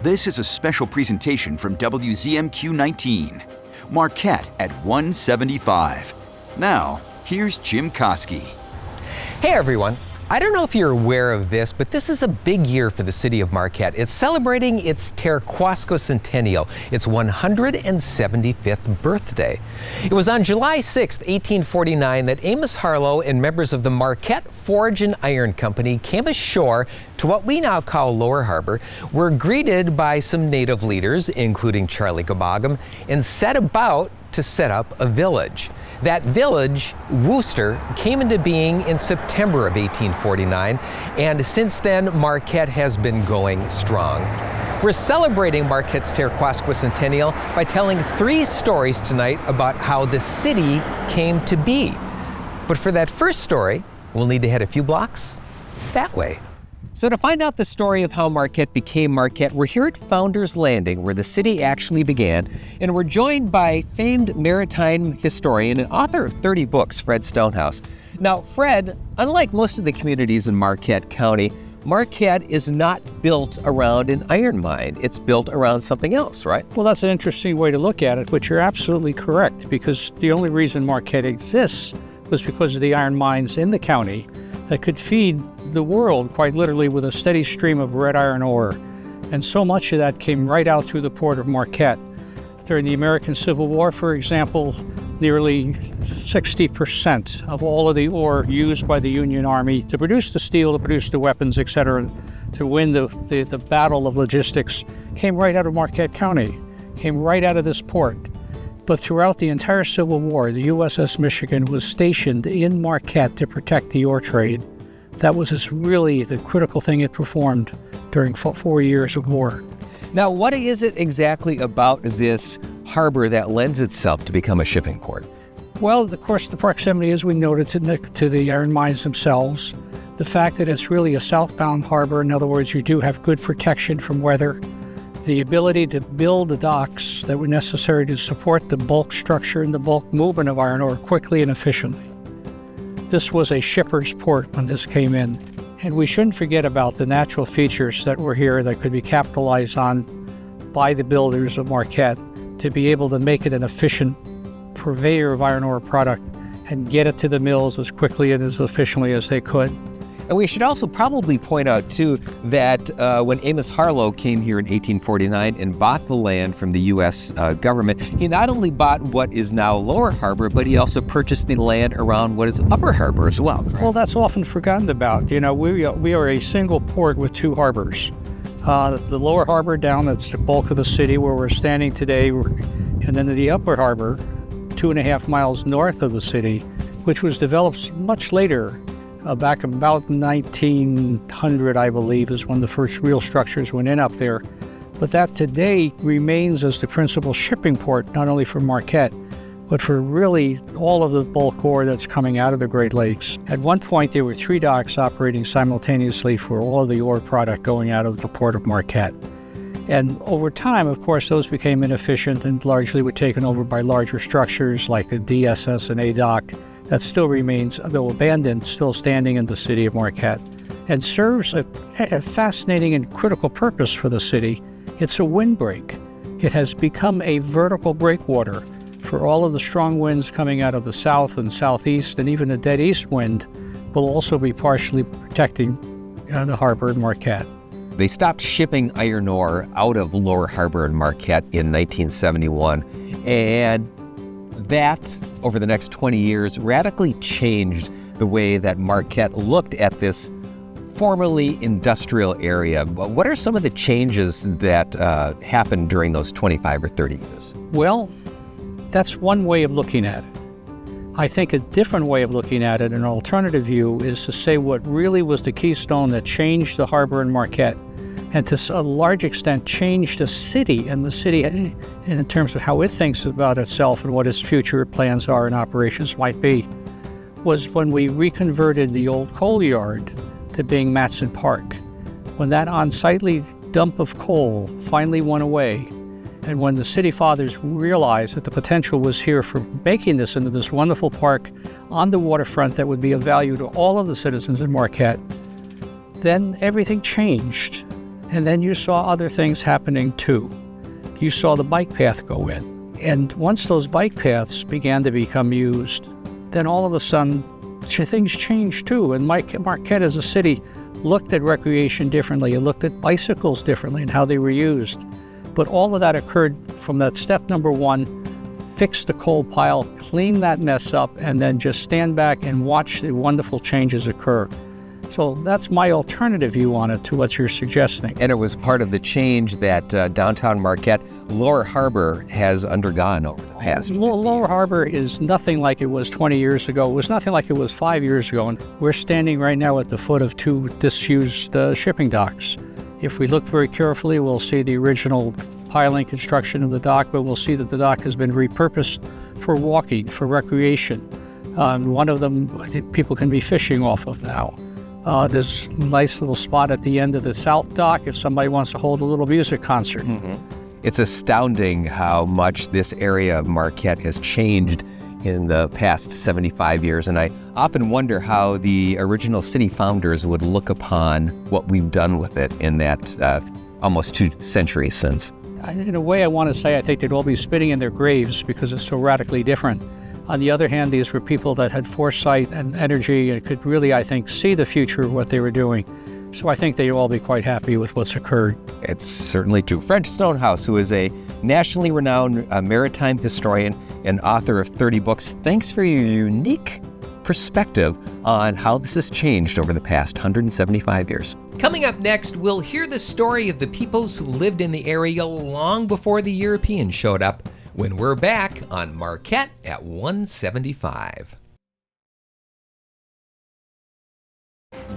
This is a special presentation from WZMQ 19. Marquette at 175. Now, here's Jim Koski. Hey everyone. I don't know if you're aware of this, but this is a big year for the city of Marquette. It's celebrating its Terquasco Centennial, its 175th birthday. It was on July 6, 1849, that Amos Harlow and members of the Marquette Forge and Iron Company came ashore to what we now call Lower Harbor, were greeted by some native leaders, including Charlie Gabagum, and set about to set up a village. That village, Wooster, came into being in September of 1849, and since then, Marquette has been going strong. We're celebrating Marquette's Terquasco Centennial by telling 3 stories tonight about how the city came to be. But for that first story, we'll need to head a few blocks that way. So to find out the story of how Marquette became Marquette, we're here at Founders Landing, where the city actually began, and we're joined by famed maritime historian and author of 30 books, Fred Stonehouse. Now, Fred, unlike most of the communities in Marquette County, Marquette is not built around an iron mine. It's built around something else, right? Well, that's an interesting way to look at it, but you're absolutely correct, because the only reason Marquette exists was because of the iron mines in the county that could feed the world quite literally with a steady stream of red iron ore. And so much of that came right out through the port of Marquette. During the American Civil War, for example, nearly 60% of all of the ore used by the Union Army to produce the steel, to produce the weapons, etc., to win the battle of logistics, came right out of Marquette County, came right out of this port. But throughout the entire Civil War, the USS Michigan was stationed in Marquette to protect the ore trade. That was really the critical thing it performed during 4 years of war. Now, what is it exactly about this harbor that lends itself to become a shipping port? Well, of course, the proximity, as we noted, to the iron mines themselves. The fact that it's really a southbound harbor, in other words, you do have good protection from weather. The ability to build the docks that were necessary to support the bulk structure and the bulk movement of iron ore quickly and efficiently. This was a shipper's port when this came in. And we shouldn't forget about the natural features that were here that could be capitalized on by the builders of Marquette to be able to make it an efficient purveyor of iron ore product and get it to the mills as quickly and as efficiently as they could. And we should also probably point out, too, that when Amos Harlow came here in 1849 and bought the land from the U.S. government, he not only bought what is now Lower Harbor, but he also purchased the land around what is Upper Harbor as well. Right? Well, that's often forgotten about. You know, we are a single port with 2 harbors. The Lower Harbor down, that's the bulk of the city where we're standing today, and then the Upper Harbor, 2.5 miles north of the city, which was developed much later. Back about 1900, I believe, is when the first real structures went in up there. But that today remains as the principal shipping port, not only for Marquette, but for really all of the bulk ore that's coming out of the Great Lakes. At one point, there were 3 docks operating simultaneously for all of the ore product going out of the port of Marquette. And over time, of course, those became inefficient and largely were taken over by larger structures like the DSS and A dock. That still remains, though abandoned, still standing in the city of Marquette, and serves a fascinating and critical purpose for the city. It's a windbreak. It has become a vertical breakwater for all of the strong winds coming out of the south and southeast, and even the dead east wind will also be partially protecting the harbor in Marquette. They stopped shipping iron ore out of Lower Harbor in Marquette in 1971, and that, over the next 20 years, radically changed the way that Marquette looked at this formerly industrial area. What are some of the changes that happened during those 25 or 30 years? Well, that's one way of looking at it. I think a different way of looking at it, an alternative view, is to say what really was the keystone that changed the harbor in Marquette, and to a large extent changed the city, and the city in terms of how it thinks about itself and what its future plans are and operations might be, was when we reconverted the old coal yard to being Matson Park. When that unsightly dump of coal finally went away, and when the city fathers realized that the potential was here for making this into this wonderful park on the waterfront that would be of value to all of the citizens in Marquette, then everything changed. And then you saw other things happening too. You saw the bike path go in. And once those bike paths began to become used, then all of a sudden, things changed too. And Marquette as a city looked at recreation differently. It looked at bicycles differently and how they were used. But all of that occurred from that step number one, fix the coal pile, clean that mess up, and then just stand back and watch the wonderful changes occur. So that's my alternative view on it to what you're suggesting. And it was part of the change that downtown Marquette, Lower Harbor, has undergone over the past. Lower Harbor is nothing like it was 20 years ago. It was nothing like it was 5 years ago. And we're standing right now at the foot of two disused shipping docks. If we look very carefully, we'll see the original piling construction of the dock, but we'll see that the dock has been repurposed for walking, for recreation. One of them, I think people can be fishing off of now. There's a nice little spot at the end of the south dock if somebody wants to hold a little music concert. It's astounding how much this area of Marquette has changed in the past 75 years, and I often wonder how the original city founders would look upon what we've done with it in that almost 2 centuries since. In a way, I want to say I think they'd all be spitting in their graves because it's so radically different. On the other hand, these were people that had foresight and energy and could really, I think, see the future of what they were doing. So I think they'd all be quite happy with what's occurred. It's certainly true. French Stonehouse, who is a nationally renowned maritime historian and author of 30 books, thanks for your unique perspective on how this has changed over the past 175 years. Coming up next, we'll hear the story of the peoples who lived in the area long before the Europeans showed up, when we're back on Marquette at 175.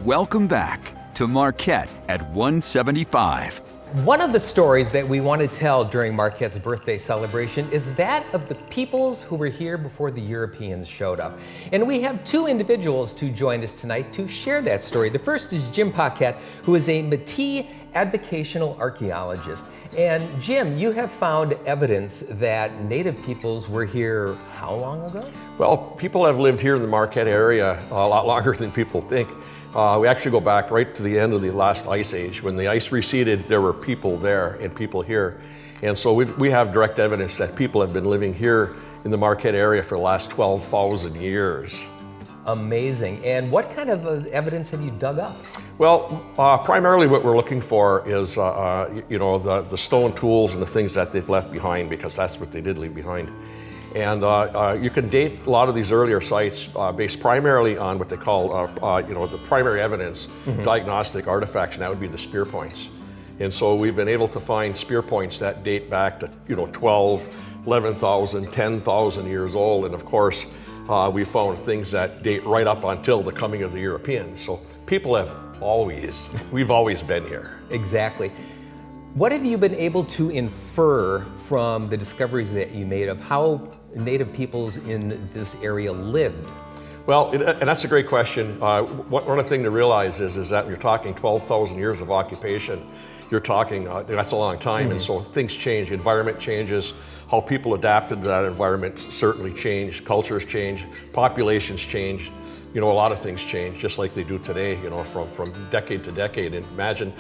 Welcome back to Marquette at 175. One of the stories that we want to tell during Marquette's birthday celebration is that of the peoples who were here before the Europeans showed up. And we have 2 individuals to join us tonight to share that story. The first is Jim Koski, who is a Métis advocational archaeologist. And Jim, you have found evidence that Native peoples were here how long ago? Well, people have lived here in the Marquette area a lot longer than people think. We actually go back right to the end of the last ice age. When the ice receded, there were people there and people here. And so we have direct evidence that people have been living here in the Marquette area for the last 12,000 years. Amazing. And what kind of evidence have you dug up? Well, primarily what we're looking for is the stone tools and the things that they've left behind, because that's what they did leave behind. And you can date a lot of these earlier sites based primarily on what they call, the primary evidence, diagnostic artifacts, and that would be the spear points. And so we've been able to find spear points that date back to 12, 11,000, 10,000 years old. And of course, we found things that date right up until the coming of the Europeans. So people have we've always been here. Exactly. What have you been able to infer from the discoveries that you made of how Native peoples in this area lived? Well, and that's a great question. One thing to realize is that you're talking 12,000 years of occupation. You're talking, that's a long time, and so things change, environment changes, how people adapted to that environment certainly changed, cultures change, populations change. A lot of things change, just like they do today, from decade to decade, and imagine,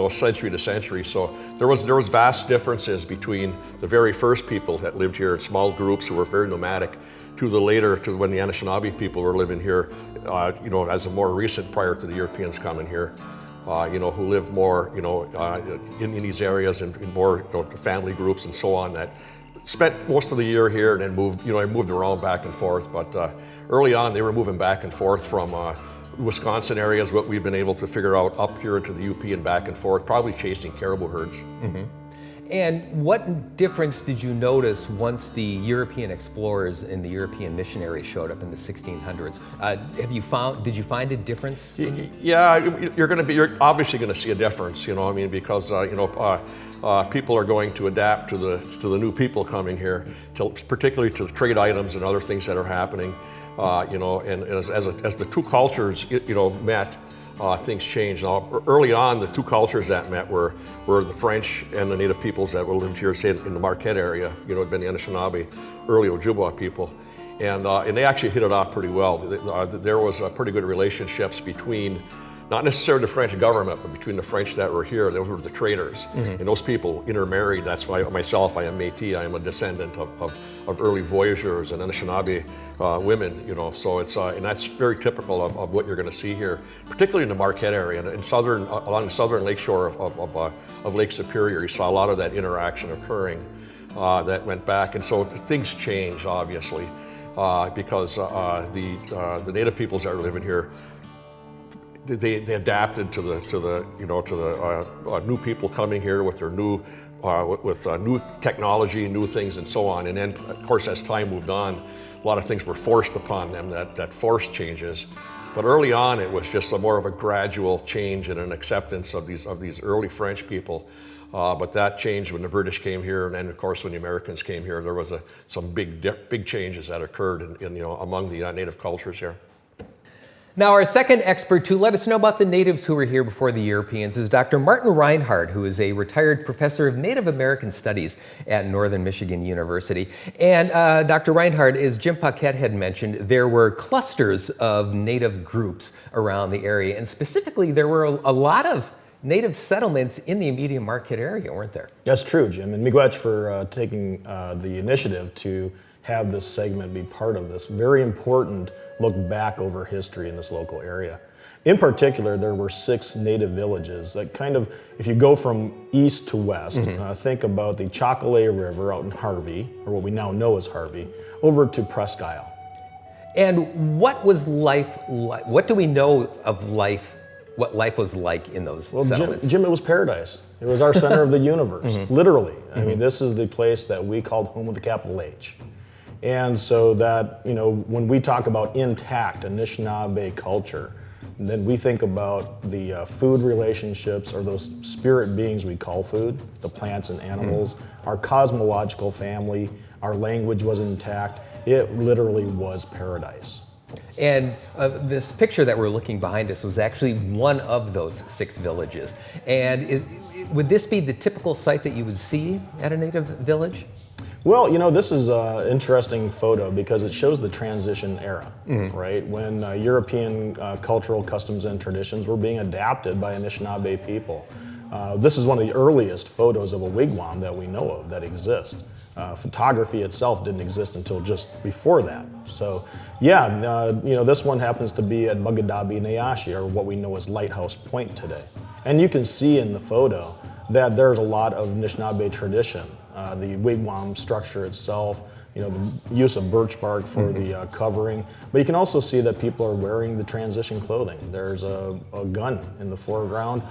century to century. So there was vast differences between the very first people that lived here in small groups who were very nomadic, to when the Anishinaabe people were living here, as a more recent, prior to the Europeans coming here, who lived more, in these areas and in more family groups and so on, that spent most of the year here and then moved around back and forth. But early on, they were moving back and forth from Wisconsin areas, what we've been able to figure out, up here into the UP and back and forth, probably chasing caribou herds. And what difference did you notice once the European explorers and the European missionaries showed up in the 1600s? Did you find a difference? Yeah, you're obviously going to see a difference, because people are going to adapt to the new people coming here, particularly to trade items and other things that are happening. And as the two cultures, met, things changed. Now, early on, the two cultures that met were the French and the Native peoples that lived here, say, in the Marquette area. Had been the Anishinaabe, early Ojibwa people, and they actually hit it off pretty well. There was pretty good relationships between not necessarily the French government, but between the French that were here. Those were the traders. And those people intermarried. That's why myself, I am Métis. I am a descendant of early voyageurs and Anishinaabe women, you know. So it's, and that's very typical of what you're going to see here, particularly in the Marquette area. And along the southern lakeshore of Lake Superior, you saw a lot of that interaction occurring that went back. And so things changed, obviously, because the Native peoples that were living here, they adapted to the new people coming here with their new new technology, new things, and so on. And then, of course, as time moved on, a lot of things were forced upon them that forced changes. But early on, it was just more of a gradual change and an acceptance of these early French people. But that changed when the British came here, and then, of course, when the Americans came here, there was some big changes that occurred among the Native cultures here. Now, our second expert to let us know about the natives who were here before the Europeans is Dr. Martin Reinhardt, who is a retired professor of Native American Studies at Northern Michigan University. And Dr. Reinhardt, as Jim Paquette had mentioned, there were clusters of Native groups around the area, and specifically there were a lot of Native settlements in the immediate Marquette area, weren't there? That's true, Jim, and miigwech for taking the initiative to have this segment be part of this very important look back over history in this local area. In particular, there were 6 Native villages that kind of, if you go from east to west, think about the Chocolate River out in Harvey, or what we now know as Harvey, over to Presque Isle. And what was life like? What do we know of life, what life was like in those settlements? Jim, it was paradise. It was our center of the universe, literally. I mean, this is the place that we called home with a capital H. And so that, when we talk about intact Anishinaabe culture, then we think about the food relationships, or those spirit beings we call food, the plants and animals, our cosmological family, our language was intact. It literally was paradise. And this picture that we're looking behind us was actually one of those 6 villages. And would this be the typical site that you would see at a Native village? Well, this is an interesting photo because it shows the transition era, right? When European cultural customs and traditions were being adapted by Anishinaabe people. This is one of the earliest photos of a wigwam that we know of that exists. Photography itself didn't exist until just before that. So, yeah, this one happens to be at Magadabi Nayashi, or what we know as Lighthouse Point today. And you can see in the photo that there's a lot of Anishinaabe tradition. The wigwam structure itself, the use of birch bark for the covering. But you can also see that people are wearing the transition clothing. There's a gun in the foreground.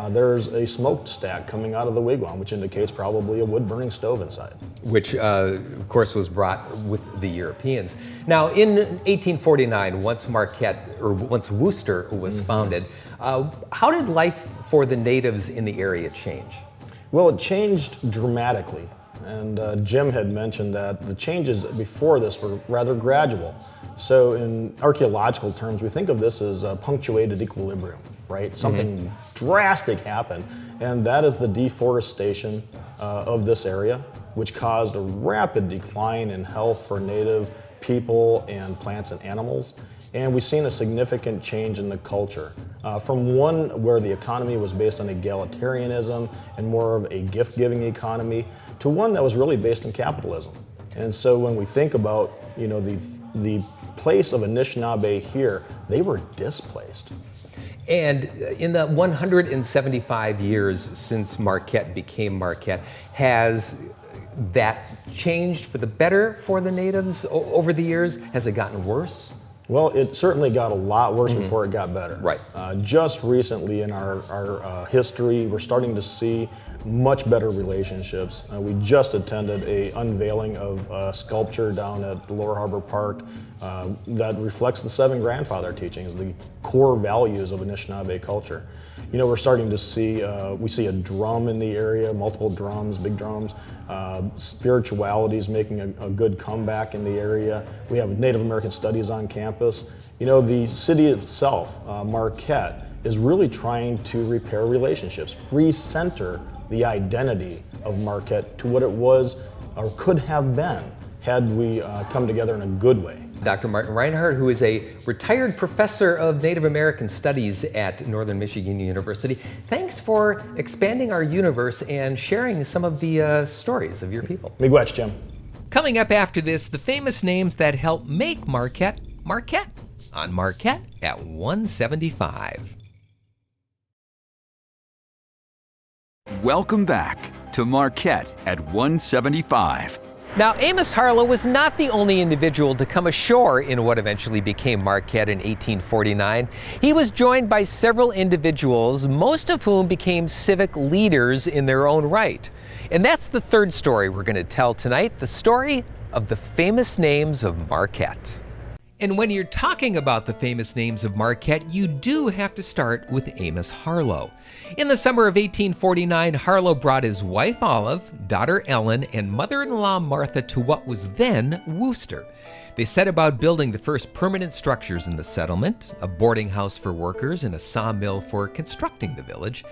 There's a smokestack coming out of the wigwam, which indicates probably a wood-burning stove inside. Which, of course, was brought with the Europeans. Now, in 1849, once Worcester was founded, how did life for the natives in the area change? Well, it changed dramatically, and Jim had mentioned that the changes before this were rather gradual. So in archaeological terms, we think of this as a punctuated equilibrium, right? Something drastic happened, and that is the deforestation of this area, which caused a rapid decline in health for Native people and plants and animals. And we've seen a significant change in the culture from one where the economy was based on egalitarianism and more of a gift-giving economy to one that was really based on capitalism. And so when we think about the place of Anishinaabe here, they were displaced. And in the 175 years since Marquette became Marquette, has that changed for the better for the natives over the years? Has it gotten worse? Well, it certainly got a lot worse before it got better. Right. Just recently in our history, we're starting to see much better relationships. We just attended an unveiling of a sculpture down at the Lower Harbor Park that reflects the 7 grandfather teachings, the core values of Anishinaabe culture. We're starting to see, we see a drum in the area, multiple drums, big drums. Spirituality is making a good comeback in the area. We have Native American Studies on campus. The city itself, Marquette, is really trying to repair relationships, recenter the identity of Marquette to what it was or could have been had we come together in a good way. Dr. Martin Reinhardt, who is a retired professor of Native American Studies at Northern Michigan University. Thanks for expanding our universe and sharing some of the stories of your people. Miigwech, Jim. Coming up after this, the famous names that help make Marquette, Marquette, on Marquette at 175. Welcome back to Marquette at 175. Now, Amos Harlow was not the only individual to come ashore in what eventually became Marquette in 1849. He was joined by several individuals, most of whom became civic leaders in their own right. And that's the third story we're going to tell tonight, the story of the famous names of Marquette. And when you're talking about the famous names of Marquette, you do have to start with Amos Harlow. In the summer of 1849, Harlow brought his wife Olive, daughter Ellen, and mother-in-law Martha to what was then Wooster. They set about building the first permanent structures in the settlement, a boarding house for workers and a sawmill for constructing the village.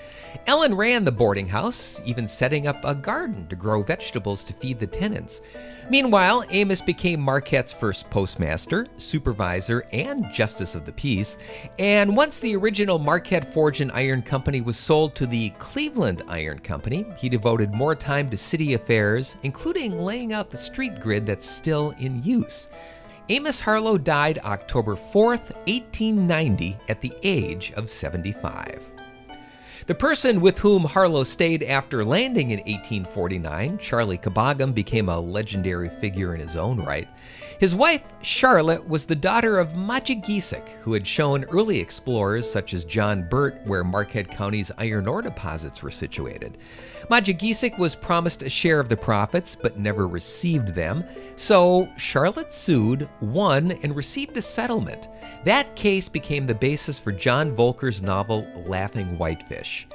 Ellen ran the boarding house, even setting up a garden to grow vegetables to feed the tenants. Meanwhile, Amos became Marquette's first postmaster, supervisor, and justice of the peace. And once the original Marquette Forge and Iron Company was sold to the Cleveland Iron Company, he devoted more time to city affairs, including laying out the street grid that's still in use. Amos Harlow died October 4th, 1890, at the age of 75. The person with whom Harlow stayed after landing in 1849, Charlie Kabagam, became a legendary figure in his own right. His wife, Charlotte, was the daughter of Majigisik, who had shown early explorers such as John Burt where Marquette County's iron ore deposits were situated. Majigisik was promised a share of the profits, but never received them, so Charlotte sued, won, and received a settlement. That case became the basis for John Volker's novel Laughing Whitefish.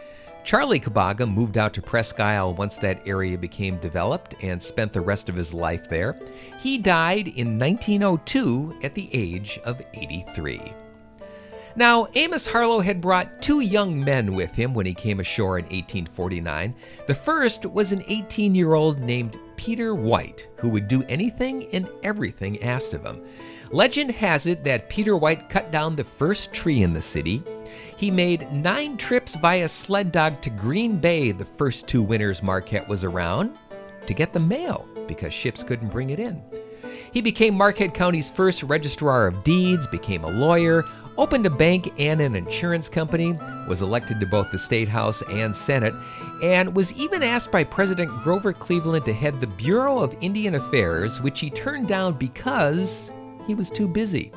Charlie Kabagam moved out to Presque Isle once that area became developed and spent the rest of his life there. He died in 1902 at the age of 83. Now, Amos Harlow had brought two young men with him when he came ashore in 1849. The first was an 18-year-old named Peter White, who would do anything and everything asked of him. Legend has it that Peter White cut down the first tree in the city. He made 9 trips via sled dog to Green Bay the first 2 winters Marquette was around to get the mail because ships couldn't bring it in. He became Marquette County's first registrar of deeds, became a lawyer, opened a bank and an insurance company, was elected to both the State House and Senate, and was even asked by President Grover Cleveland to head the Bureau of Indian Affairs, which he turned down because he was too busy.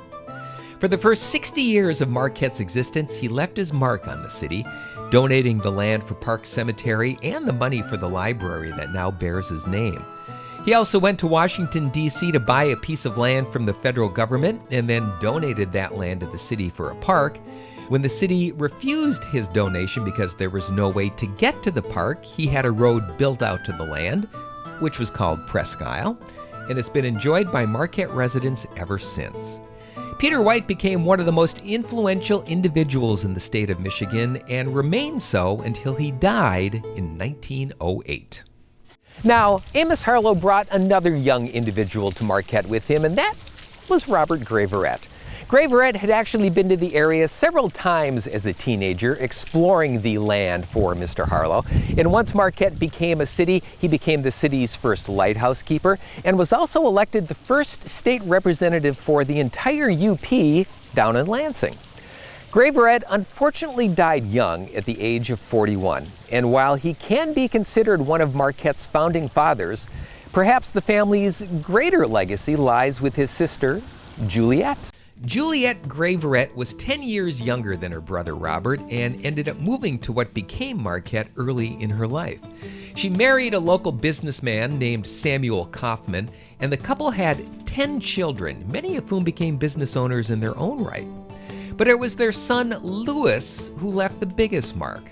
For the first 60 years of Marquette's existence, he left his mark on the city, donating the land for Park Cemetery and the money for the library that now bears his name. He also went to Washington, D.C. to buy a piece of land from the federal government and then donated that land to the city for a park. When the city refused his donation because there was no way to get to the park, he had a road built out to the land, which was called Presque Isle, and it's been enjoyed by Marquette residents ever since. Peter White became one of the most influential individuals in the state of Michigan and remained so until he died in 1908. Now, Amos Harlow brought another young individual to Marquette with him, and that was Robert Graverette. Graverette had actually been to the area several times as a teenager, exploring the land for Mr. Harlow. And once Marquette became a city, he became the city's first lighthouse keeper and was also elected the first state representative for the entire UP down in Lansing. Graverette unfortunately died young at the age of 41, and while he can be considered one of Marquette's founding fathers, perhaps the family's greater legacy lies with his sister, Juliette. Juliette Graverette was 10 years younger than her brother Robert and ended up moving to what became Marquette early in her life. She married a local businessman named Samuel Kaufman, and the couple had 10 children, many of whom became business owners in their own right. But it was their son, Louis, who left the biggest mark.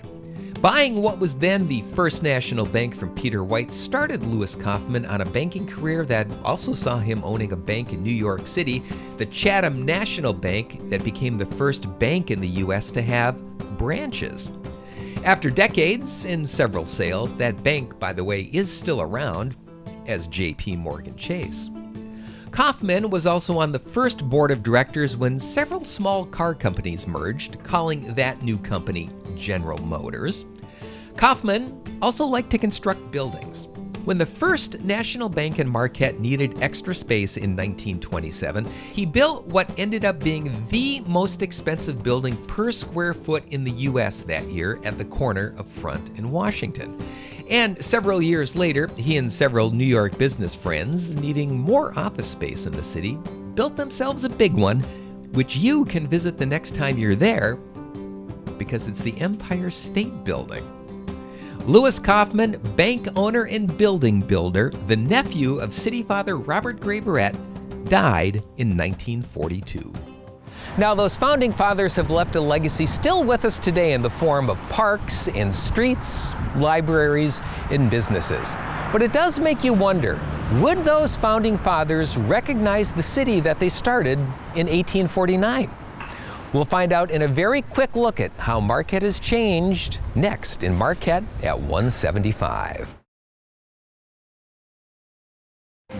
Buying what was then the First National Bank from Peter White started Louis Kaufman on a banking career that also saw him owning a bank in New York City, the Chatham National Bank, that became the first bank in the U.S. to have branches. After decades and several sales, that bank, by the way, is still around as J.P. Morgan Chase. Kaufman was also on the first board of directors when several small car companies merged, calling that new company General Motors. Kaufman also liked to construct buildings. When the First National Bank in Marquette needed extra space in 1927, he built what ended up being the most expensive building per square foot in the U.S. that year at the corner of Front and Washington. And several years later, he and several New York business friends, needing more office space in the city, built themselves a big one, which you can visit the next time you're there, because it's the Empire State Building. Louis Kaufman, bank owner and building builder, the nephew of City Father Robert Gray Barrett, died in 1942. Now, those founding fathers have left a legacy still with us today in the form of parks and streets, libraries, and businesses. But it does make you wonder, would those founding fathers recognize the city that they started in 1849? We'll find out in a very quick look at how Marquette has changed next in Marquette at 175.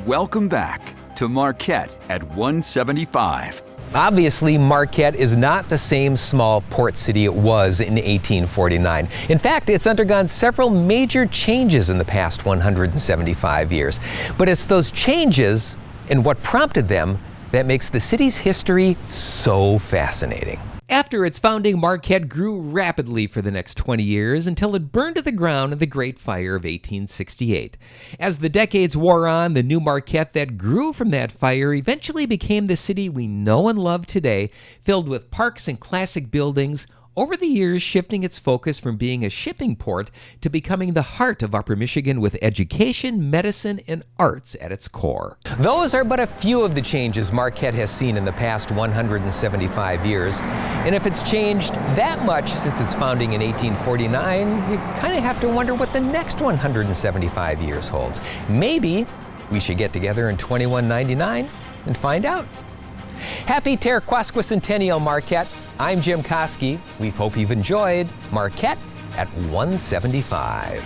Welcome back to Marquette at 175. Obviously, Marquette is not the same small port city it was in 1849. In fact, it's undergone several major changes in the past 175 years. But it's those changes and what prompted them that makes the city's history so fascinating. After its founding, Marquette grew rapidly for the next 20 years until it burned to the ground in the Great Fire of 1868. As the decades wore on, the new Marquette that grew from that fire eventually became the city we know and love today, filled with parks and classic buildings, over the years shifting its focus from being a shipping port to becoming the heart of Upper Michigan with education, medicine, and arts at its core. Those are but a few of the changes Marquette has seen in the past 175 years. And if it's changed that much since its founding in 1849, you kind of have to wonder what the next 175 years holds. Maybe we should get together in 2199 and find out. Happy Terquasquacentennial, Marquette. I'm Jim Koski. We hope you've enjoyed Marquette at 175.